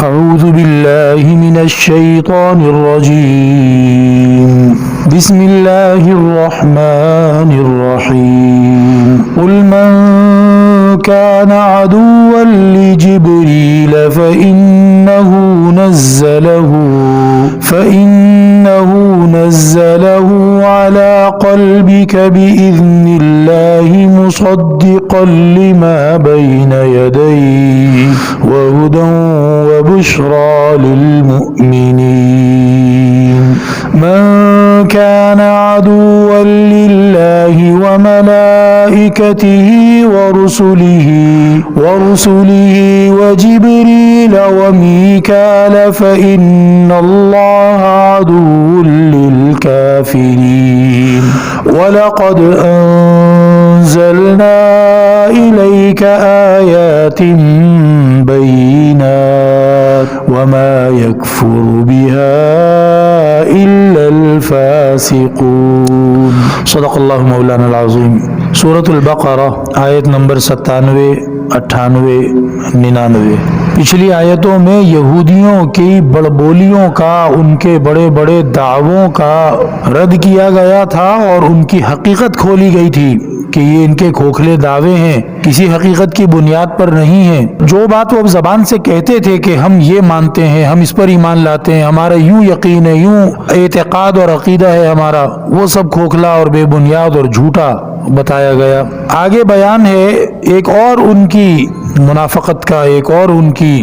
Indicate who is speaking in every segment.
Speaker 1: أعوذ بالله من الشيطان الرجيم بسم الله الرحمن الرحيم قل من كان عدوا لجبريل فإنه نزله على قلبك بإذن الله مصدقا لما بين يديه وهدى وبشرى للمؤمنين من كان عدوا لله وملائكته ورسله وجبريل وميكال فإن الله عدو للكافرين ولقد أنزلنا إليك آيات بينات وما يكفر بها إلا الفاسقون صدق اللہ مولانا العظیم۔ سورۃ البقرہ آیت نمبر 97، 98، 99۔ پچھلی آیتوں میں یہودیوں کی بڑبولیوں کا، ان کے بڑے بڑے دعووں کا رد کیا گیا تھا اور ان کی حقیقت کھولی گئی تھی کہ یہ ان کے کھوکھلے دعوے ہیں، کسی حقیقت کی بنیاد پر نہیں ہیں۔ جو بات وہ زبان سے کہتے تھے کہ ہم یہ مانتے ہیں، ہم اس پر ایمان لاتے ہیں، ہمارا یوں یقین ہے، یوں اعتقاد اور عقیدہ ہے ہمارا، وہ سب کھوکھلا اور بے بنیاد اور جھوٹا بتایا گیا۔ آگے بیان ہے ایک اور ان کی منافقت کا، ایک اور ان کی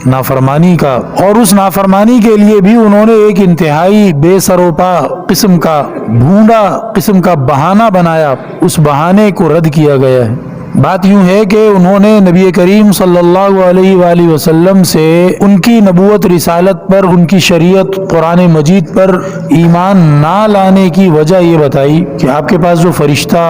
Speaker 1: نافرمانی کا، اور اس نافرمانی کے لیے بھی انہوں نے ایک انتہائی بے سروپا قسم کا، بھونڈا قسم کا بہانہ بنایا، اس بہانے کو رد کیا گیا ہے۔ بات یوں ہے کہ انہوں نے نبی کریم صلی اللہ علیہ وآلہ وسلم سے ان کی نبوت، رسالت پر، ان کی شریعت قرآن مجید پر ایمان نہ لانے کی وجہ یہ بتائی کہ آپ کے پاس جو فرشتہ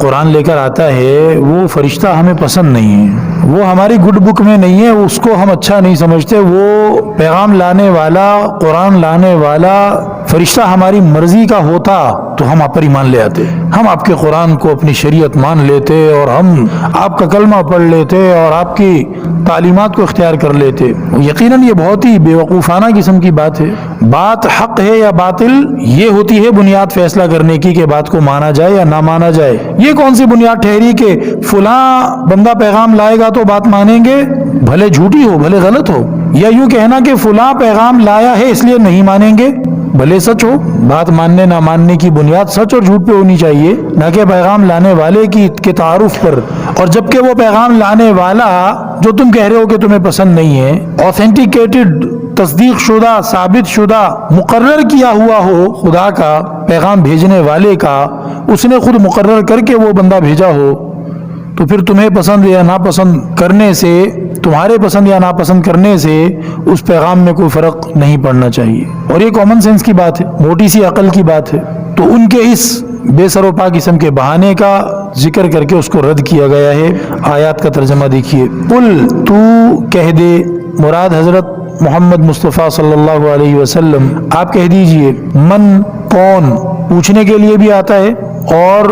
Speaker 1: قرآن لے کر آتا ہے وہ فرشتہ ہمیں پسند نہیں ہے، وہ ہماری گڈ بک میں نہیں ہے، اس کو ہم اچھا نہیں سمجھتے، وہ پیغام لانے والا، قرآن لانے والا فرشتہ ہماری مرضی کا ہوتا تو ہم آپ پر ایمان لے آتے، ہم آپ کے قرآن کو، اپنی شریعت مان لیتے اور ہم آپ کا کلمہ پڑھ لیتے اور آپ کی تعلیمات کو اختیار کر لیتے۔ یقیناً یہ بہت ہی بیوقوفانہ قسم کی بات ہے۔ بات حق ہے یا باطل، یہ ہوتی ہے بنیاد فیصلہ کرنے کی کہ بات کو مانا جائے یا نہ مانا جائے۔ یہ کون سی بنیاد ٹھہری کہ فلاں بندہ پیغام لائے گا تو بات مانیں گے، بھلے جھوٹی ہو بھلے غلط ہو، یا یوں کہنا کہ فلاں پیغام لایا ہے اس لیے نہیں مانیں گے، بھلے سچ ہو۔ بات ماننے نہ ماننے کی بنیاد سچ اور جھوٹ پہ ہونی چاہیے، نہ کہ پیغام لانے والے کے تعارف پر۔ اور جبکہ وہ پیغام لانے والا جو تم کہہ رہے ہو کہ تمہیں پسند نہیں ہے، اوتھینٹیکیٹڈ، تصدیق شدہ، ثابت شدہ، مقرر کیا ہوا ہو خدا کا، پیغام بھیجنے والے کا، اس نے خود مقرر کر کے وہ بندہ بھیجا ہو، تو پھر تمہیں پسند یا ناپسند کرنے سے، تمہارے پسند یا ناپسند کرنے سے اس پیغام میں کوئی فرق نہیں پڑنا چاہیے۔ اور یہ کامن سینس کی بات ہے، موٹی سی عقل کی بات ہے۔ تو ان کے اس بے سروپا قسم کے بہانے کا ذکر کر کے اس کو رد کیا گیا ہے۔ آیات کا ترجمہ دیکھیے۔ قل، تو کہہ دے، مراد حضرت محمد مصطفیٰ صلی اللہ علیہ وسلم، آپ کہہ دیجئے، من، کون، پوچھنے کے لیے بھی آتا ہے اور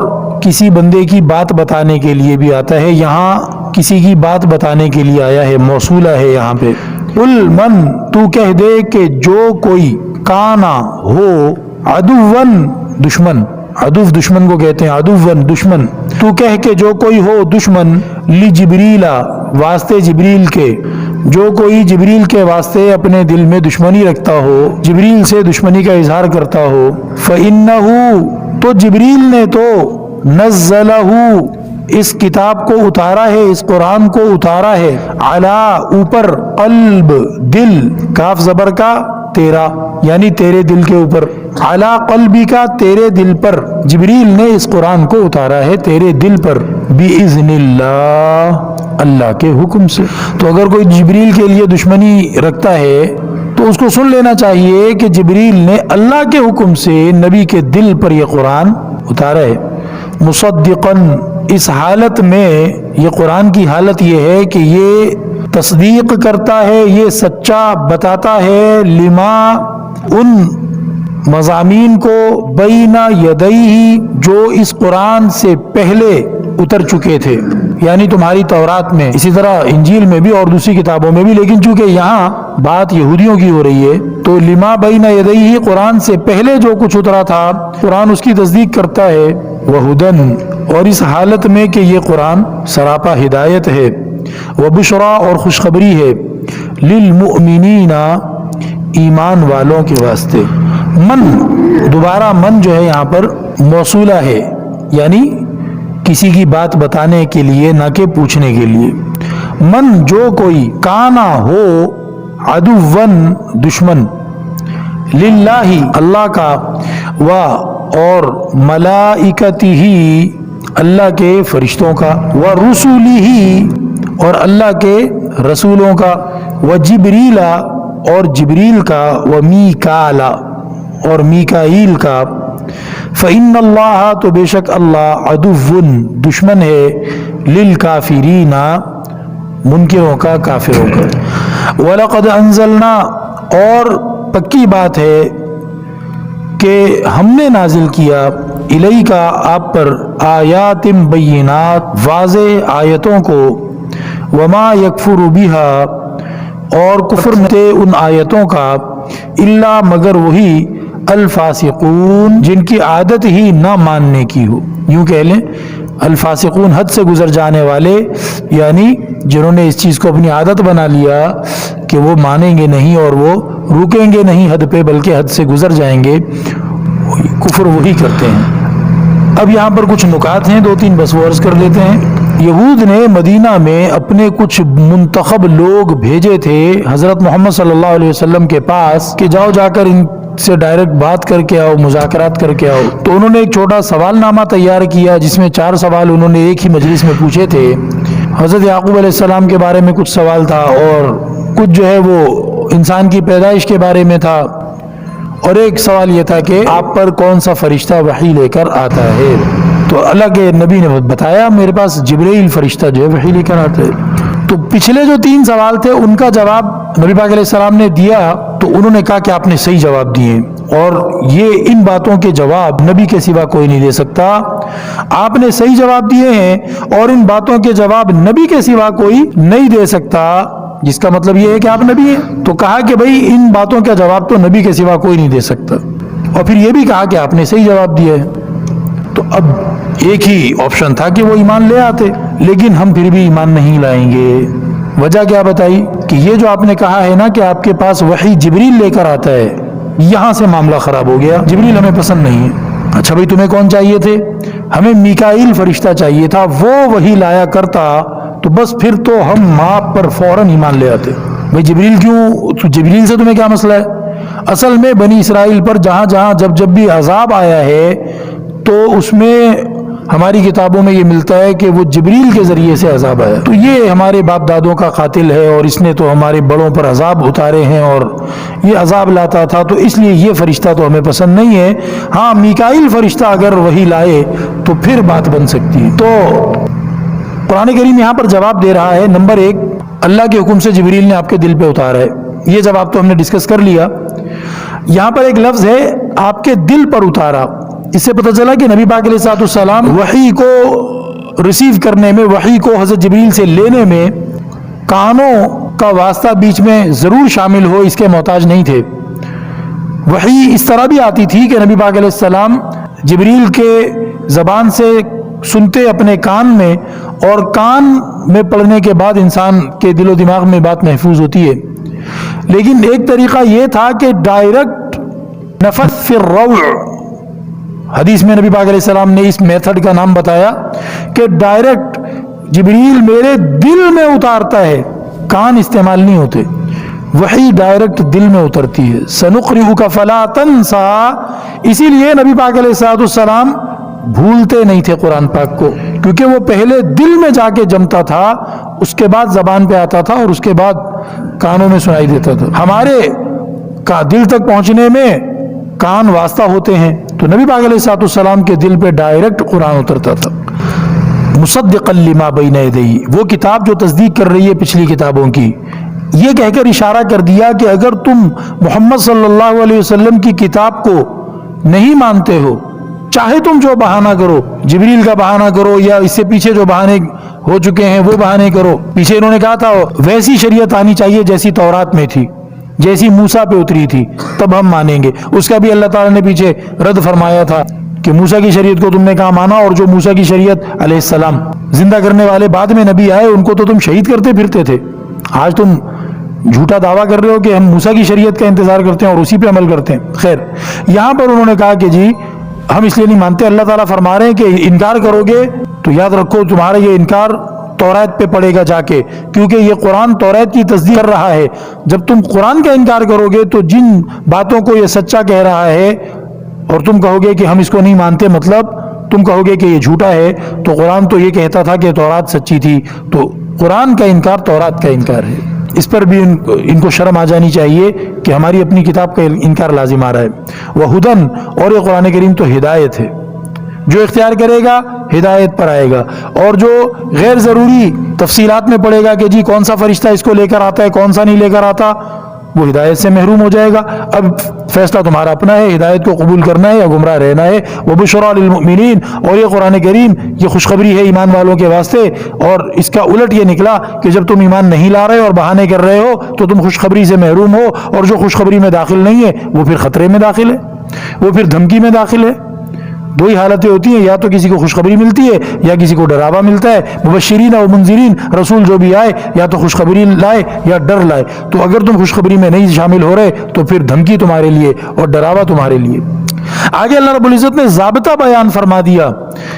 Speaker 1: کسی بندے کی بات بتانے کے لیے بھی آتا ہے۔ یہاں کسی کی بات بتانے کے لیے آیا ہے، موصولہ ہے یہاں پہ۔ قل من، تو کہہ دے کہ جو کوئی، کانا ہو، عدوًا دشمن، عدو دشمن کو کہتے ہیں، عدوًا دشمن، تو کہہ کہ جو کوئی ہو دشمن، لجبریل، واسطے جبریل کے، جو کوئی جبریل کے واسطے اپنے دل میں دشمنی رکھتا ہو، جبریل سے دشمنی کا اظہار کرتا ہو، فإنہ، تو جبریل نے تو، نزلہ، اس کتاب کو اتارا ہے، اس قرآن کو اتارا ہے، علی، اوپر، قلب، دل، کاف زبر کا، تیرا، یعنی تیرے دل کے اوپر، علی قلبی کا، تیرے دل پر، جبریل نے اس قرآن کو اتارا ہے تیرے دل پر، بِإِذْنِ اللہ، اللہ کے حکم سے۔ تو اگر کوئی جبریل کے لیے دشمنی رکھتا ہے تو اس کو سن لینا چاہیے کہ جبریل نے اللہ کے حکم سے نبی کے دل پر یہ قرآن اتارا ہے۔ مصدقاً، اس حالت میں، یہ قرآن کی حالت یہ ہے کہ یہ تصدیق کرتا ہے، یہ سچا بتاتا ہے، لما، ان مضامین کو، بین یدیہ، جو اس قرآن سے پہلے اتر چکے تھے، یعنی تمہاری تورات میں، اسی طرح انجیل میں بھی اور دوسری کتابوں میں بھی، لیکن چونکہ یہاں بات یہودیوں کی ہو رہی ہے تو لما بین یدیہ، قرآن سے پہلے جو کچھ اترا تھا قرآن اس کی تصدیق کرتا ہے، وہدن، اور اس حالت میں کہ یہ قرآن سراپا ہدایت ہے، وبشرا، اور خوشخبری ہے، للمؤمنین، ایمان والوں کے واسطے۔ من، دوبارہ من جو ہے یہاں پر موصولہ ہے، یعنی کسی کی بات بتانے کے لیے، نہ کہ پوچھنے کے لیے۔ من، جو کوئی، کانا ہو، عدوًا، دشمن، للہ، اللہ کا، اور ملائکتہ، اللہ کے فرشتوں کا، ورسلہ، اور اللہ کے رسولوں کا، وجبریل، اور جبریل کا، ومیکال، اور میکائیل کا، فإن اللہ، تو بے شک اللہ، عدو، دشمن ہے، للکافرین، منکروں کا، کافروں کا۔ وَلَقَدْ أَنزَلْنَا، اور پکی بات ہے کہ ہم نے نازل کیا، الیک، آپ پر، آیات بینات، واضح آیتوں کو، وما یکفر بہا، اور کفر میں ان آیتوں کا، الا، مگر وہی، الفاسقون، جن کی عادت ہی نہ ماننے کی ہو، یوں کہہ لیں الفاسقون، حد سے گزر جانے والے، یعنی جنہوں نے اس چیز کو اپنی عادت بنا لیا کہ وہ مانیں گے نہیں اور وہ رکیں گے نہیں حد پہ، بلکہ حد سے گزر جائیں گے، کفر وہی کرتے ہیں۔ اب یہاں پر کچھ نکات ہیں، 2-3 بس وہ عرض کر دیتے ہیں۔ یہود نے مدینہ میں اپنے کچھ منتخب لوگ بھیجے تھے حضرت محمد صلی اللہ علیہ وسلم کے پاس کہ جاؤ، جا کر ان سے ڈائریکٹ بات کر کے آؤ، مذاکرات کر کے آؤ۔ تو انہوں نے ایک چھوٹا سوال نامہ تیار کیا جس میں 4 سوال انہوں نے ایک ہی مجلس میں پوچھے تھے۔ حضرت یعقوب علیہ السلام کے بارے میں کچھ سوال تھا، اور کچھ جو ہے وہ انسان کی پیدائش کے بارے میں تھا، اور ایک سوال یہ تھا کہ آپ پر کون سا فرشتہ وحی لے کر آتا ہے۔ تو اللہ کے نبی نے بتایا میرے پاس جبرائیل فرشتہ جو ہے وحی لے کر آتا ہے۔ تو پچھلے جو 3 سوال تھے ان کا جواب نبی پاک علیہ السلام نے دیا، تو انہوں نے کہا کہ آپ نے صحیح جواب دیے، اور یہ ان باتوں کے جواب نبی کے سوا کوئی نہیں دے سکتا۔ آپ نے صحیح جواب دیے ہیں اور ان باتوں کے جواب نبی کے سوا کوئی نہیں دے سکتا، جس کا مطلب یہ ہے کہ آپ نبی ہیں۔ تو کہا کہ بھئی ان باتوں کا جواب تو نبی کے سوا کوئی نہیں دے سکتا، اور پھر یہ بھی کہا کہ آپ نے صحیح جواب دیا ہے۔ تو اب ایک ہی آپشن تھا کہ وہ ایمان لے آتے، لیکن ہم پھر بھی ایمان نہیں لائیں گے۔ وجہ کیا بتائی کہ یہ جو آپ نے کہا ہے نا کہ آپ کے پاس وحی جبریل لے کر آتا ہے، یہاں سے معاملہ خراب ہو گیا، جبریل ہمیں پسند نہیں ہے۔ اچھا بھئی تمہیں کون چاہیے تھے؟ ہمیں میکائیل فرشتہ چاہیے تھا، وہ وحی لایا کرتا تو بس پھر تو ہم آپ پر فوراً ایمان لے آتے۔ بھئی جبریل کیوں؟ جبریل سے تمہیں کیا مسئلہ ہے؟ اصل میں بنی اسرائیل پر جہاں جہاں جب بھی عذاب آیا ہے تو اس میں ہماری کتابوں میں یہ ملتا ہے کہ وہ جبریل کے ذریعے سے عذاب آیا۔ تو یہ ہمارے باپ دادوں کا قاتل ہے اور اس نے تو ہمارے بڑوں پر عذاب اتارے ہیں اور یہ عذاب لاتا تھا، تو اس لیے یہ فرشتہ تو ہمیں پسند نہیں ہے۔ ہاں میکائیل فرشتہ اگر وہی لائے تو پھر بات بن سکتی ہے۔ تو قرآن کریم یہاں پر جواب دے رہا ہے، نمبر 1 اللہ کے حکم سے جبریل نے آپ کے دل پہ اتارا ہے، یہ جواب تو ہم نے ڈسکس کر لیا۔ یہاں پر ایک لفظ ہے آپ کے دل پر اتارا، اس سے پتہ چلا کہ نبی پاک علیہ السلام وحی کو ریسیو کرنے میں، وحی کو حضرت جبریل سے لینے میں کانوں کا واسطہ بیچ میں ضرور شامل ہو، اس کے محتاج نہیں تھے۔ وحی اس طرح بھی آتی تھی کہ نبی پاک علیہ السلام جبریل کے زبان سے سنتے اپنے کان میں، اور کان میں پڑھنے کے بعد انسان کے دل و دماغ میں بات محفوظ ہوتی ہے۔ لیکن ایک طریقہ یہ تھا کہ ڈائریکٹ نفث فی الروع، حدیث میں نبی پاک علیہ السلام نے اس میتھڈ کا نام بتایا کہ ڈائریکٹ جبریل میرے دل میں اتارتا ہے، کان استعمال نہیں ہوتے، وحی ڈائریکٹ دل میں اترتی ہے۔ سنقرئک فلا تنسى، اسی لیے نبی پاک علیہ السلام بھولتے نہیں تھے قرآن پاک کو، کیونکہ وہ پہلے دل میں جا کے جمتا تھا، اس کے بعد زبان پہ آتا تھا اور اس کے بعد کانوں میں سنائی دیتا تھا۔ ہمارے دل تک پہنچنے میں کان واسطہ ہوتے ہیں، تو نبی پاک علیہ السلام کے دل پہ ڈائریکٹ قرآن اترتا تھا۔ مصدقا لما بین یدیہ، وہ کتاب جو تصدیق کر رہی ہے پچھلی کتابوں کی، یہ کہہ کر اشارہ کر دیا کہ اگر تم محمد صلی اللہ علیہ وسلم کی کتاب کو نہیں مانتے ہو، چاہے تم جو بہانہ کرو، جبریل کا بہانہ کرو یا اس سے پیچھے جو بہانے ہو چکے ہیں وہ بہانے کرو، پیچھے انہوں نے کہا تھا ویسی شریعت آنی چاہیے جیسی تورات میں تھی، جیسی موسیٰ پہ اتری تھی، تب ہم مانیں گے۔ اس کا بھی اللہ تعالیٰ نے پیچھے رد فرمایا تھا کہ موسیٰ کی شریعت کو تم نے کہاں مانا، اور جو موسیٰ کی شریعت علیہ السلام زندہ کرنے والے بعد میں نبی آئے ان کو تو تم شہید کرتے پھرتے تھے، آج تم جھوٹا دعویٰ کر رہے ہو کہ ہم موسیٰ کی شریعت کا انتظار کرتے ہیں اور اسی پہ عمل کرتے ہیں۔ خیر، یہاں پر انہوں نے کہا کہ جی ہم اس لیے نہیں مانتے، اللہ تعالیٰ فرما رہے ہیں کہ انکار کرو گے تو یاد رکھو تمہارا یہ انکار تورات پہ پڑے گا جا کے، کیونکہ یہ قرآن تورات کی تصدیق کر رہا ہے۔ جب تم قرآن کا انکار کرو گے تو جن باتوں کو یہ سچا کہہ رہا ہے اور تم کہو گے کہ ہم اس کو نہیں مانتے، مطلب تم کہو گے کہ یہ جھوٹا ہے، تو قرآن تو یہ کہتا تھا کہ تورات سچی تھی، تو قرآن کا انکار تورات کا انکار ہے۔ اس پر بھی ان کو شرم آ جانی چاہیے کہ ہماری اپنی کتاب کا انکار لازم آ رہا ہے۔ وہدن، اور یہ قرآن کریم تو ہدایت ہے، جو اختیار کرے گا ہدایت پر آئے گا، اور جو غیر ضروری تفصیلات میں پڑے گا کہ جی کون سا فرشتہ اس کو لے کر آتا ہے کون سا نہیں لے کر آتا، وہ ہدایت سے محروم ہو جائے گا۔ اب فیصلہ تمہارا اپنا ہے، ہدایت کو قبول کرنا ہے یا گمراہ رہنا ہے۔ وبشریٰ للمؤمنین، اور یہ قرآن کریم یہ خوشخبری ہے ایمان والوں کے واسطے، اور اس کا الٹ یہ نکلا کہ جب تم ایمان نہیں لا رہے اور بہانے کر رہے ہو تو تم خوشخبری سے محروم ہو، اور جو خوشخبری میں داخل نہیں ہے وہ پھر خطرے میں داخل ہے، وہ پھر دھمکی میں داخل ہے۔ دو ہی حالتیں ہوتی ہیں، یا تو کسی کو خوشخبری ملتی ہے یا کسی کو ڈراوا ملتا ہے۔ مبشرین و منذرین، رسول جو بھی آئے یا تو خوشخبری لائے یا ڈر لائے، تو اگر تم خوشخبری میں نہیں شامل ہو رہے تو پھر دھمکی تمہارے لیے اور ڈراوا تمہارے لیے۔ آگے اللہ رب العزت نے ضابطہ بیان فرما دیا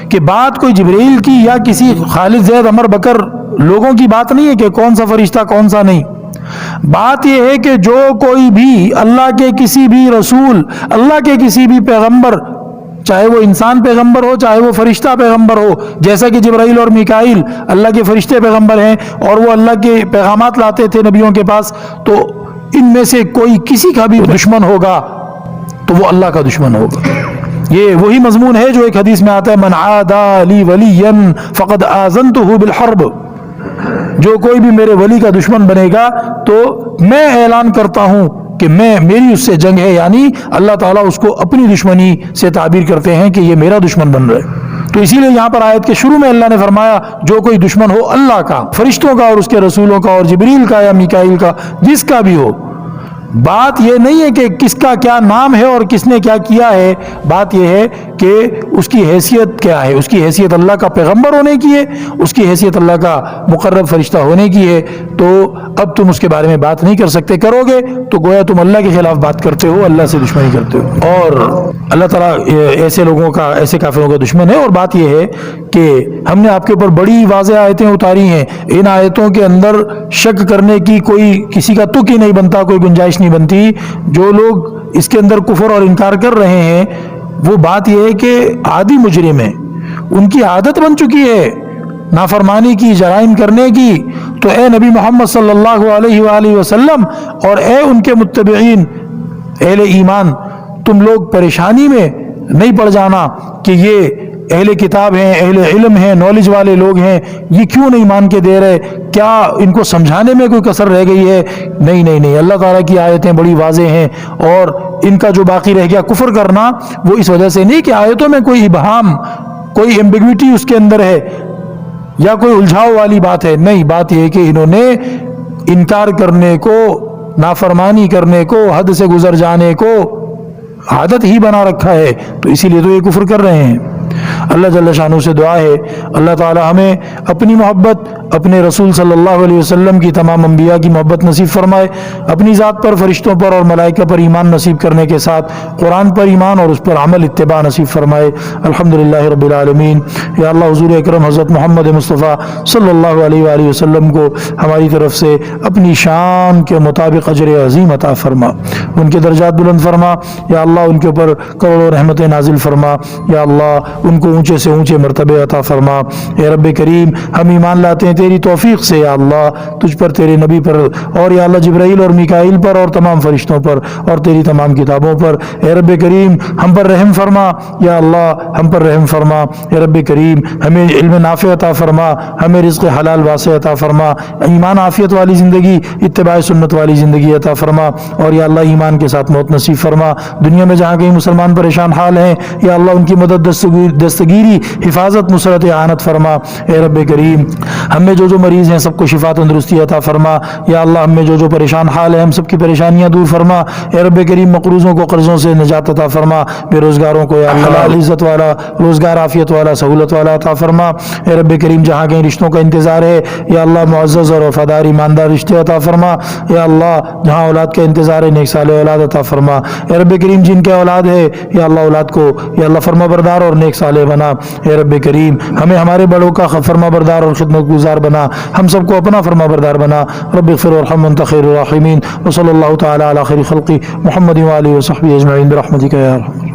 Speaker 1: کہ بات کوئی جبرائیل کی یا کسی خالد زید عمر بکر لوگوں کی بات نہیں ہے کہ کون سا فرشتہ کون سا نہیں، بات یہ ہے کہ جو کوئی بھی اللہ کے کسی بھی رسول، اللہ کے کسی بھی پیغمبر، چاہے وہ انسان پیغمبر ہو چاہے وہ فرشتہ پیغمبر ہو، جیسا کہ جبرائیل اور میکائیل اللہ کے فرشتے پیغمبر ہیں اور وہ اللہ کے پیغامات لاتے تھے نبیوں کے پاس، تو ان میں سے کوئی کسی کا بھی دشمن ہوگا تو وہ اللہ کا دشمن ہوگا۔ یہ وہی مضمون ہے جو ایک حدیث میں آتا ہے، من عادى لی ولیا فقد آذنته بالحرب، جو کوئی بھی میرے ولی کا دشمن بنے گا تو میں اعلان کرتا ہوں کہ میری اس سے جنگ ہے، یعنی اللہ تعالیٰ اس کو اپنی دشمنی سے تعبیر کرتے ہیں کہ یہ میرا دشمن بن رہا ہے۔ تو اسی لیے یہاں پر آیت کے شروع میں اللہ نے فرمایا جو کوئی دشمن ہو اللہ کا، فرشتوں کا اور اس کے رسولوں کا اور جبریل کا یا میکائیل کا، جس کا بھی ہو، بات یہ نہیں ہے کہ کس کا کیا نام ہے اور کس نے کیا کیا ہے، بات یہ ہے کہ اس کی حیثیت کیا ہے۔ اس کی حیثیت اللہ کا پیغمبر ہونے کی ہے، اس کی حیثیت اللہ کا مقرب فرشتہ ہونے کی ہے، تو اب تم اس کے بارے میں بات نہیں کر سکتے، کرو گے تو گویا تم اللہ کے خلاف بات کرتے ہو، اللہ سے دشمنی کرتے ہو، اور اللہ تعالیٰ ایسے لوگوں کا، ایسے کافروں کا دشمن ہے۔ اور بات یہ ہے کہ ہم نے آپ کے اوپر بڑی واضح آیتیں اتاری ہیں، ان آیتوں کے اندر شک کرنے کی کوئی کسی کا تک ہی نہیں بنتا، کوئی گنجائش نہیں بنتی۔ جو لوگ اس کے اندر کفر اور انکار کر رہے ہیں وہ بات یہ ہے کہ عادی مجرم ہیں، ان کی عادت بن چکی ہے نافرمانی کی، جرائم کرنے کی۔ تو اے نبی محمد صلی اللہ علیہ وآلہ وسلم اور اے ان کے متبعین اہل ایمان، تم لوگ پریشانی میں نہیں پڑ جانا کہ یہ اہل کتاب ہیں، اہل علم ہیں، نالج والے لوگ ہیں، یہ کیوں نہیں مان کے دے رہے، کیا ان کو سمجھانے میں کوئی کسر رہ گئی ہے؟ نہیں نہیں نہیں، اللہ تعالیٰ کی آیتیں بڑی واضح ہیں، اور ان کا جو باقی رہ گیا کفر کرنا وہ اس وجہ سے نہیں کہ آیتوں میں کوئی ابہام، کوئی ایمبیگوٹی اس کے اندر ہے یا کوئی الجھاؤ والی بات ہے، نہیں، بات یہ ہے کہ انہوں نے انکار کرنے کو، نافرمانی کرنے کو، حد سے گزر جانے کو عادت ہی بنا رکھا ہے، تو اسی لیے تو یہ کفر کر رہے ہیں۔ اللہ جل شانہ سے دعا ہے اللہ تعالی ہمیں اپنی محبت، اپنے رسول صلی اللہ علیہ وسلم کی، تمام انبیاء کی محبت نصیب فرمائے، اپنی ذات پر، فرشتوں پر اور ملائکہ پر ایمان نصیب کرنے کے ساتھ قرآن پر ایمان اور اس پر عمل اتباع نصیب فرمائے۔ الحمدللہ رب العالمین۔ یا اللہ حضور اکرم حضرت محمد مصطفیٰ صلی اللہ علیہ وآلہ وسلم کو ہماری طرف سے اپنی شان کے مطابق اجر عظیم عطا فرما، ان کے درجات بلند فرما، یا اللہ ان کے اوپر کروڑوں رحمتیں نازل فرما، یا اللہ ان کو اونچے سے اونچے مرتبے عطا فرما۔ اے رب کریم، ہم ایمان لاتے ہیں تیری توفیق سے یا اللہ تجھ پر، تیرے نبی پر، اور یا اللہ جبرائیل اور میکائیل پر اور تمام فرشتوں پر اور تیری تمام کتابوں پر، اے رب کریم ہم پر رحم فرما یا اللہ، ہم پر رحم فرما اے رب کریم، ہمیں علم نافع عطا فرما، ہمیں رزق حلال واسع عطا فرما، ایمان عافیت والی زندگی، اتباع سنت والی زندگی عطا فرما، اور یا اللہ ایمان کے ساتھ موت نصیب فرما۔ دنیا میں جہاں کہیں مسلمان پریشان حال ہیں یا اللہ ان کی مدد، دستگیری، حفاظت، نصرت، اعانت فرما اے رب کریم۔ ہم میں جو مریض ہیں سب کو شفا تندرستی عطا فرما یا اللہ، ہم میں جو پریشان حال ہیں ہم سب کی پریشانیاں دور فرما اے رب کریم۔ مقروضوں کو قرضوں سے نجات عطا فرما، بے روزگاروں کو یا اللہ حلال عزت والا روزگار، عافیت والا، سہولت والا عطا فرما اے رب کریم۔ جہاں کہیں رشتوں کا انتظار ہے یا اللہ معزز اور وفادار ایماندار رشتے عطا فرما یا اللہ، جہاں اولاد کا انتظار ہے نیک صالح اولاد عطا فرما اے رب کریم۔ جن کے اولاد ہے یا اللہ اولاد کو یا اللہ فرما بردار اور نیک صالح بنا اے رب کریم۔ ہمیں ہمارے بڑوں کا فرما بردار اور خدمت گزار بنا، ہم سب کو اپنا فرما بردار بنا۔ رب اغفر وارحم وانت خیر الراحمین، وصلی اللہ تعالی علی خیر خلقی محمد وآلہ وصحبہ اجمعین برحمتک یا ارحم۔